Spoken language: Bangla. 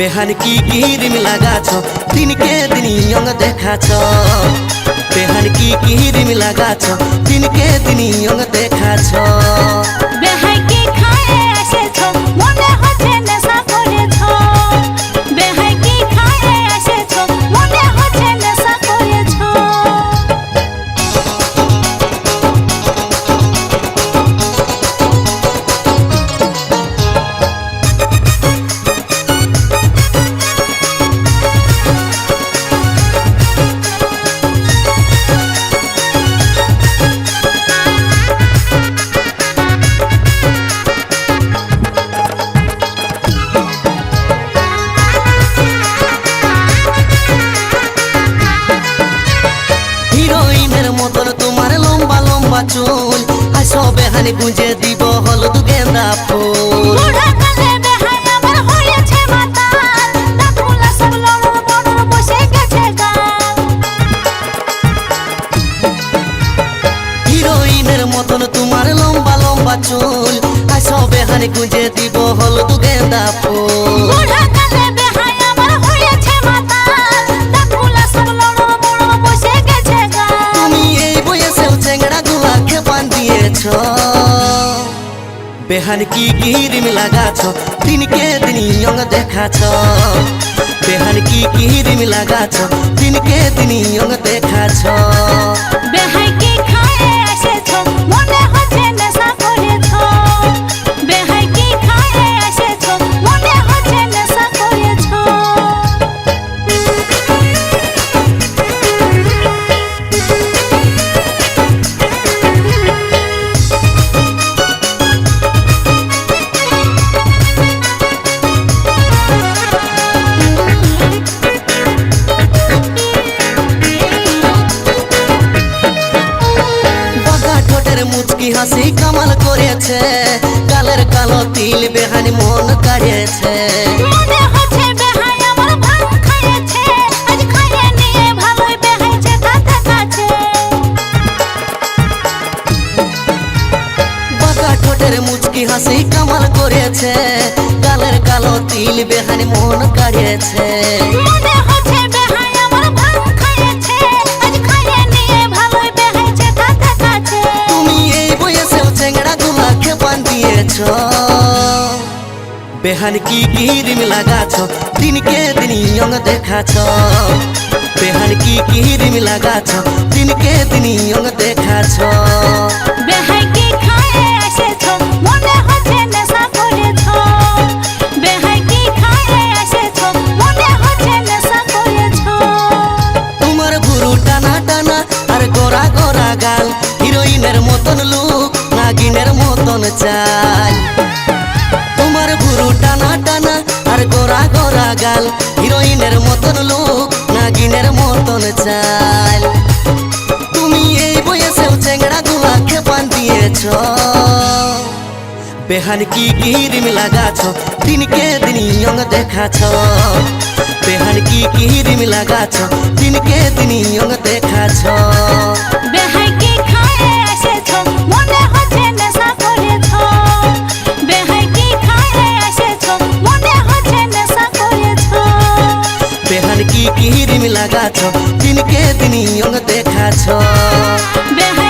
बेहान की क्रीम लगाछ दिन के दिन यंग देखाछ बेहान की क्रीम लगाछ दिन के दिन यंग देखाछ बेहाई के खाए एसेछो मने हচ্ছে নেশা করেছো बेहाई के खाए एसेछो मने हচ্ছে নেশা করেছো चूल आसो बेहानी गुंजे दीब हलुद गेंदा फूल बुढ़ा काले बेहाई আমার হয়েছে মাতাল দাঁতগুলা সব লড়র বড়র বসে গেছে গাল হিরোইনের মতন তোমার লম্বা লম্বা চুল আসো বেহানি গুंजे দীব হলুদ গেंदा ফুল বুढ़া কালে বেহাই আমার হয়েছে মাতাল দাঁতগুলা সব লড়র বড়র বসে গেছে গাল তুমি এই বয়সেও চেংড়া গুলাকে বান্ধিয়েছ बेहान की क्रीम लगाछ दिन के दिन यंग देखाछ बेहान की क्रीम लगाछ दिन के दिन यंग देखाछ बेहाई के खाए एसेछो मने हচ্ছে নেশা করেছো बेहाई के खाए एसेछो मने हচ্ছে নেশা করেছো মুচকি হাসি কামাল করেছে গালের কালো তিল বেহানি মন কাড়েছে মনে হচ্ছে বেহাই আমার ভাঙ খাইয়েছে আজ খাইয়ে নিয়ে ভালোই বেহাইছে কাছে কাছে বাঁকা ঠোঁটের মুচকি হাসি কামাল করেছে গালের কালো তিল বেহানি মন কাড়েছে মনে হচ্ছে বেহাই আমার ভাঙ খাইয়েছে আজ খাইয়ে নিয়ে ভালোই বেহাইছে কাছে কাছে তুমি এই বয়সেও চেংড়া গুলাকে বান্ধিয়েছ बेहान की क्रीम लगाछ दिन के दिन यंग देखाछ बेहान की क्रीम लगाछ दिन के दिन यंग देखाछ बेहाई के खाए एसेछो मने हচ্ছে নেশা করেছো बेहाई के खाए एसेछो मने हচ্ছে নেশা করেছো তোমার ভুরু টানা টানা আর গোরা গোরা গাল হিরোইনের মতন লুক নাগিনের মতন চাল তোমার ভুরু টানা টানা আর গোরা গোরা গাল হিরোইনের মতন লুক নাগিনের মতন চাল তুমি এই বয়সেও চেংড়া গুলাকে বান্ধিয়েছ बेहान की क्रीम लगाछ दिन के दिन यंग देखाछ बेहान की क्रीम लगाछ दिन के दिन यंग देखाछ बेहाई के खाए एसेछो मने हচ্ছে নেশা করেছো बेहाई के खाए एसेछो मने हচ্ছে নেশা করেছো बेहान की क्रीम लगाछ दिन के दिन यंग देखाछ बेहाई